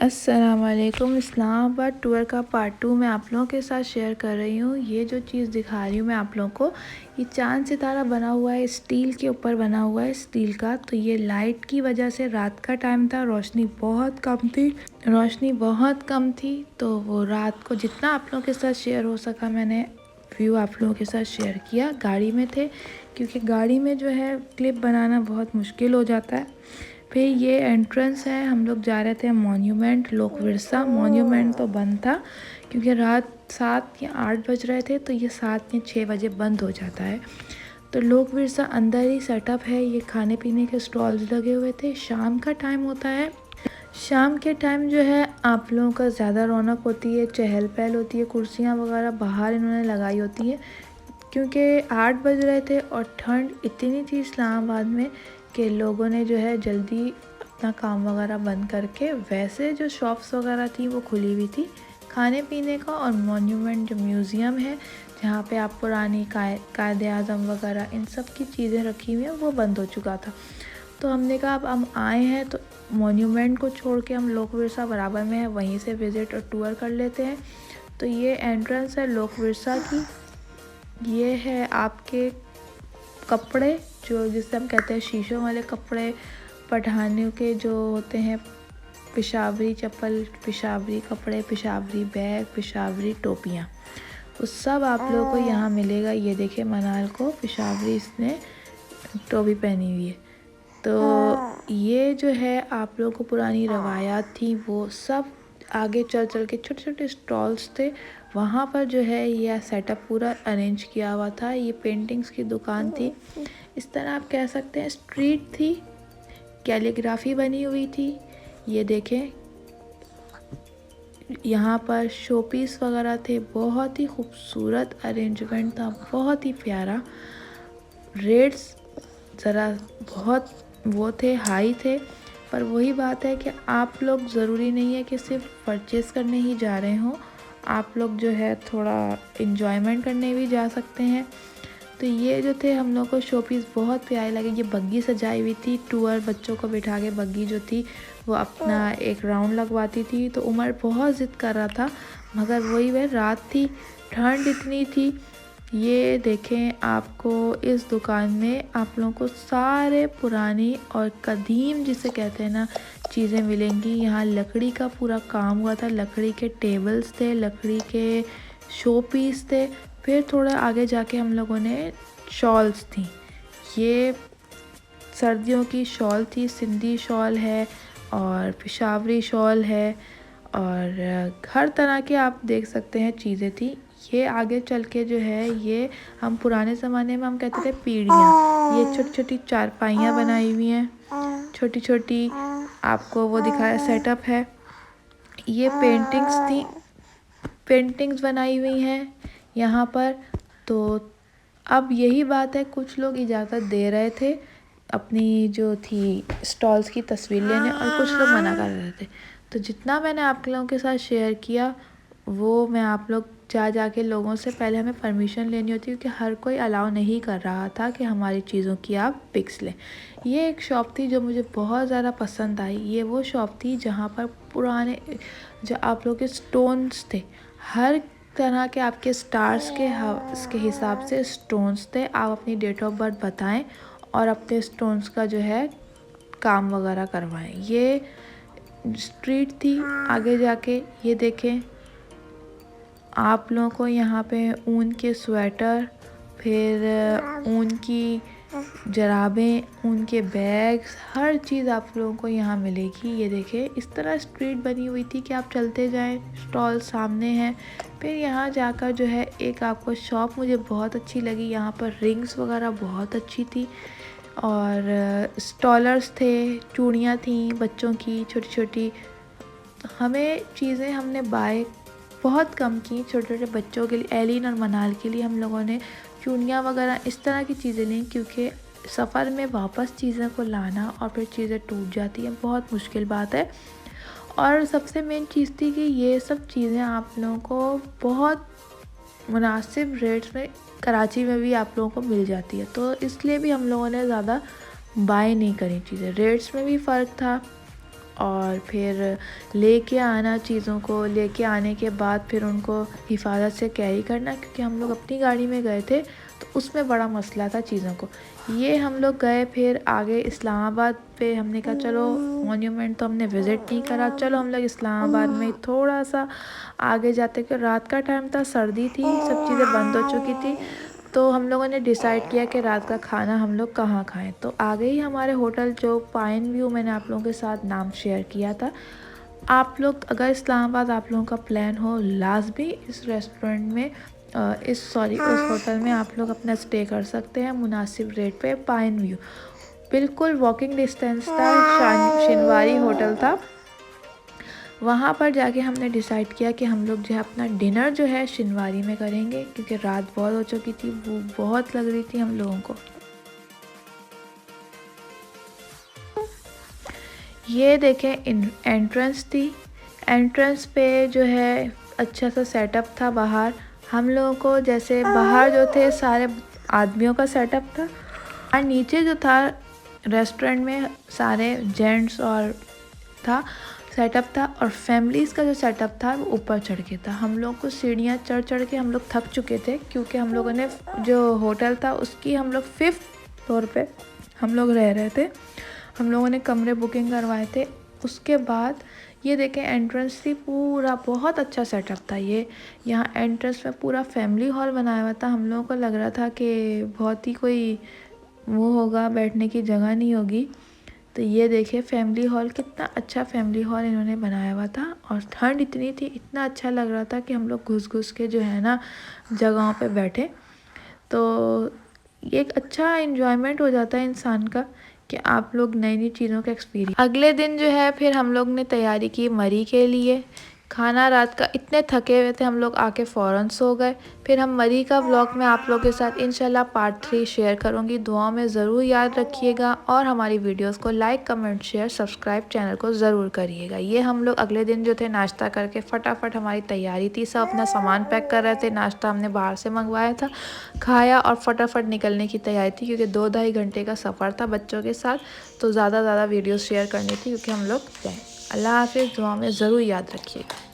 अस्सलाम वालेकुम। इस्लामाबाद टूर का पार्ट 2 मैं आप लोगों के साथ शेयर कर रही हूँ। ये जो चीज़ दिखा रही हूँ मैं आप लोगों को, ये चाँद सितारा बना हुआ है, स्टील के ऊपर बना हुआ है, स्टील का। तो ये लाइट की वजह से रात का टाइम था, रोशनी बहुत कम थी। तो वो रात को जितना आप लोगों के साथ शेयर हो सका मैंने व्यू आप लोगों के साथ शेयर किया। गाड़ी में थे क्योंकि गाड़ी में जो है क्लिप बनाना बहुत मुश्किल हो जाता है। फिर ये एंट्रेंस है, हम लोग जा रहे थे मॉन्यूमेंट लोक विरसा। मॉन्यूमेंट तो बंद था क्योंकि रात 7 या 8 बज रहे थे, तो ये 7 या 6 बजे बंद हो जाता है। तो लोक विरसा अंदर ही सेटअप है, ये खाने पीने के स्टॉल्स लगे हुए थे। शाम का टाइम होता है, शाम के टाइम जो है आप लोगों का ज़्यादा रौनक होती है, चहल पहल होती है, कुर्सियाँ वगैरह बाहर इन्होंने लगाई होती है क्योंकि 8 बज रहे थे और ठंड इतनी थी इस्लामाबाद में कि लोगों ने जो है जल्दी अपना काम वगैरह बंद करके, वैसे जो शॉप्स वगैरह थी वो खुली हुई थी खाने पीने का। और मॉन्यूमेंट जो म्यूज़ियम है जहाँ पे आप पुरानी कायदे आज़म वगैरह इन सब की चीज़ें रखी हुई हैं, वो बंद हो चुका था। तो हमने कहा अब हम आए हैं तो मॉन्यूमेंट को छोड़ के हम लोक विरसा बराबर में है, वहीं से विज़िट और टूर कर लेते हैं। तो ये एंट्रेंस है लोक विरसा की। ये है आपके कपड़े, जो जिसे हम कहते हैं शीशों वाले कपड़े, पठानियों के जो होते हैं, पेशावरी चप्पल, पेशावरी कपड़े, पेशावरी बैग, पेशावरी टोपियाँ, वो सब आप लोगों को यहाँ मिलेगा। ये देखिए मनाल को पेशावरी इसने टोपी पहनी हुई है। तो ये जो है आप लोगों को पुरानी रवायात थी, वो सब आगे चल के छोटे छोटे स्टॉल्स थे, वहाँ पर जो है यह सेटअप पूरा अरेंज किया हुआ था। ये पेंटिंग्स की दुकान थी, इस तरह आप कह सकते हैं स्ट्रीट थी, कैलीग्राफी बनी हुई थी। ये देखें यहाँ पर शोपीस वगैरह थे, बहुत ही खूबसूरत अरेंजमेंट था, बहुत ही प्यारा। रेट्स ज़रा बहुत वो थे, हाई थे, पर वही बात है कि आप लोग ज़रूरी नहीं है कि सिर्फ परचेज़ करने ही जा रहे हों, आप लोग जो है थोड़ा इन्जॉयमेंट करने भी जा सकते हैं। तो ये जो थे हम लोग को शोपीस बहुत प्यारे लगे। ये बग्गी सजाई हुई थी, टूर बच्चों को बिठा के बग्गी जो थी वो अपना एक राउंड लगवाती थी। तो उमर बहुत ज़िद कर रहा था, मगर वही वह रात थी, ठंड इतनी थी। ये देखें आपको इस दुकान में आप लोगों को सारे पुरानी और कदीम जिसे कहते हैं ना चीज़ें मिलेंगी। यहाँ लकड़ी का पूरा काम हुआ था, लकड़ी के टेबल्स थे, लकड़ी के शो पीस थे। फिर थोड़ा आगे जाके हम लोगों ने शॉल्स थी, ये सर्दियों की शॉल थी, सिंधी शॉल है और पेशावरी शॉल है, और हर तरह के आप देख सकते हैं चीज़ें थी। ये आगे चल के जो है ये हम पुराने ज़माने में हम कहते थे पीढ़ियाँ, ये छोटी छोटी चारपाइयाँ बनाई हुई हैं, छोटी छोटी आपको वो दिखाया सेटअप है। ये पेंटिंग्स थी, पेंटिंग्स बनाई हुई हैं यहाँ पर। तो अब यही बात है, कुछ लोग इजाज़त दे रहे थे अपनी जो थी स्टॉल्स की तस्वीर लेने और कुछ लोग मना कर रहे थे। तो जितना मैंने आप लोगों के साथ शेयर किया वो मैं आप लोग जाके लोगों से पहले हमें परमिशन लेनी होती है क्योंकि हर कोई अलाउ नहीं कर रहा था कि हमारी चीज़ों की आप पिक्स लें। ये एक शॉप थी जो मुझे बहुत ज़्यादा पसंद आई। ये वो शॉप थी जहाँ पर पुराने जो आप लोग के स्टोन्स थे, हर तरह के आपके स्टार्स के इसके हिसाब से स्टोन्स थे। आप अपनी डेट ऑफ बर्थ बताएं और अपने स्टोन्स का जो है काम वगैरह करवाएं। ये स्ट्रीट थी, आगे जाके ये देखें आप लोगों को यहाँ पे ऊन के स्वेटर, फिर ऊन की जराबें, ऊन के बैग्स, हर चीज़ आप लोगों को यहाँ मिलेगी। ये देखिए इस तरह स्ट्रीट बनी हुई थी कि आप चलते जाएं, स्टॉल सामने हैं। फिर यहाँ जाकर जो है एक आपको शॉप मुझे बहुत अच्छी लगी, यहाँ पर रिंग्स वगैरह बहुत अच्छी थी और स्टॉलर्स थे, चूड़ियाँ थी बच्चों की छोटी छोटी। हमें चीज़ें हमने बाय बहुत कम की, छोटे छोटे बच्चों के लिए, एलिन और मनाल के लिए हम लोगों ने चूड़ियाँ वगैरह इस तरह की चीज़ें ली क्योंकि सफ़र में वापस चीज़ों को लाना और फिर चीज़ें टूट जाती हैं, बहुत मुश्किल बात है। और सबसे मेन चीज़ थी कि ये सब चीज़ें आप लोगों को बहुत मुनासिब रेट्स में कराची में भी आप लोगों को मिल जाती है, तो इसलिए भी हम लोगों ने ज़्यादा बाय नहीं करी चीज़ें। रेट्स में भी फ़र्क था और फिर लेके आना चीज़ों को, लेके आने के बाद फिर उनको हिफाजत से कैरी करना, क्योंकि हम लोग अपनी गाड़ी में गए थे तो उसमें बड़ा मसला था चीज़ों को। ये हम लोग गए फिर आगे इस्लामाबाद पे, हमने कहा चलो मॉन्यूमेंट तो हमने विज़िट नहीं करा, चलो हम लोग इस्लामाबाद में थोड़ा सा आगे जाते, कि रात का टाइम था, सर्दी थी, सब चीज़ें बंद हो चुकी थी। तो हम लोगों ने डिसाइड किया कि रात का खाना हम लोग कहाँ खाएं। तो आगे ही हमारे होटल जो पाइन व्यू, मैंने आप लोगों के साथ नाम शेयर किया था। आप लोग अगर इस्लामाबाद आप लोगों का प्लान हो, लाजमी इस रेस्टोरेंट में उस होटल में आप लोग अपना स्टे कर सकते हैं मुनासिब रेट पे। पाइन व्यू बिल्कुल वॉकिंग डिस्टेंस था, शिनवारी होटल था। वहाँ पर जाके हमने डिसाइड किया कि हम लोग जो है अपना डिनर जो है शिनवारी में करेंगे, क्योंकि रात बहुत हो चुकी थी, वो बहुत लग रही थी हम लोगों को। ये देखें एंट्रेंस थी, एंट्रेंस पे जो है अच्छा सा सेटअप था बाहर। हम लोगों को जैसे बाहर जो थे सारे आदमियों का सेटअप था, और नीचे जो था रेस्टोरेंट में सारे जेंट्स और था सेटअप था, और फैमिलीज़ का जो सेटअप था वो ऊपर चढ़ के था। हम लोग को सीढ़ियाँ चढ़ चढ़ के हम लोग थक चुके थे, क्योंकि हम लोगों ने जो होटल था उसकी हम लोग 5th फ्लोर पे हम लोग रह रहे थे, हम लोगों ने कमरे बुकिंग करवाए थे। उसके बाद ये देखें एंट्रेंस थी, पूरा बहुत अच्छा सेटअप था। ये यहाँ एंट्रेंस में पूरा फैमिली हॉल बनाया हुआ था। हम लोगों को लग रहा था कि बहुत ही कोई वो होगा, बैठने की जगह नहीं होगी। तो ये देखिए फैमिली हॉल, कितना अच्छा फैमिली हॉल इन्होंने बनाया हुआ था। और ठंड इतनी थी, इतना अच्छा लग रहा था कि हम लोग घुस घुस के जो है ना जगहों पे बैठे। तो ये एक अच्छा इन्जॉयमेंट हो जाता है इंसान का, कि आप लोग नई नई चीज़ों का एक्सपीरियंस। अगले दिन जो है फिर हम लोग ने तैयारी की मरी के लिए। खाना रात का इतने थके हुए थे हम लोग, आके फ़ौरन सो गए। फिर हम मरी का व्लॉग में आप लोगों के साथ इंशाल्लाह पार्ट 3 शेयर करूँगी। दुआ में ज़रूर याद रखिएगा, और हमारी वीडियोस को like comment share subscribe channel को ज़रूर करिएगा। ये हम लोग अगले दिन जो थे नाश्ता करके फटाफट, हमारी तैयारी थी, सब अपना सामान पैक कर रहे थे। नाश्ता हमने बाहर से मंगवाया था, खाया और फटाफट निकलने की तैयारी थी, क्योंकि 2-2.5 घंटे का सफ़र था बच्चों के साथ। तो ज़्यादा वीडियोज़ शेयर करनी थी, क्योंकि हम लोग गए। अल्लाह हाफ़िज़, दुआ में ज़रूर याद रखिएगा।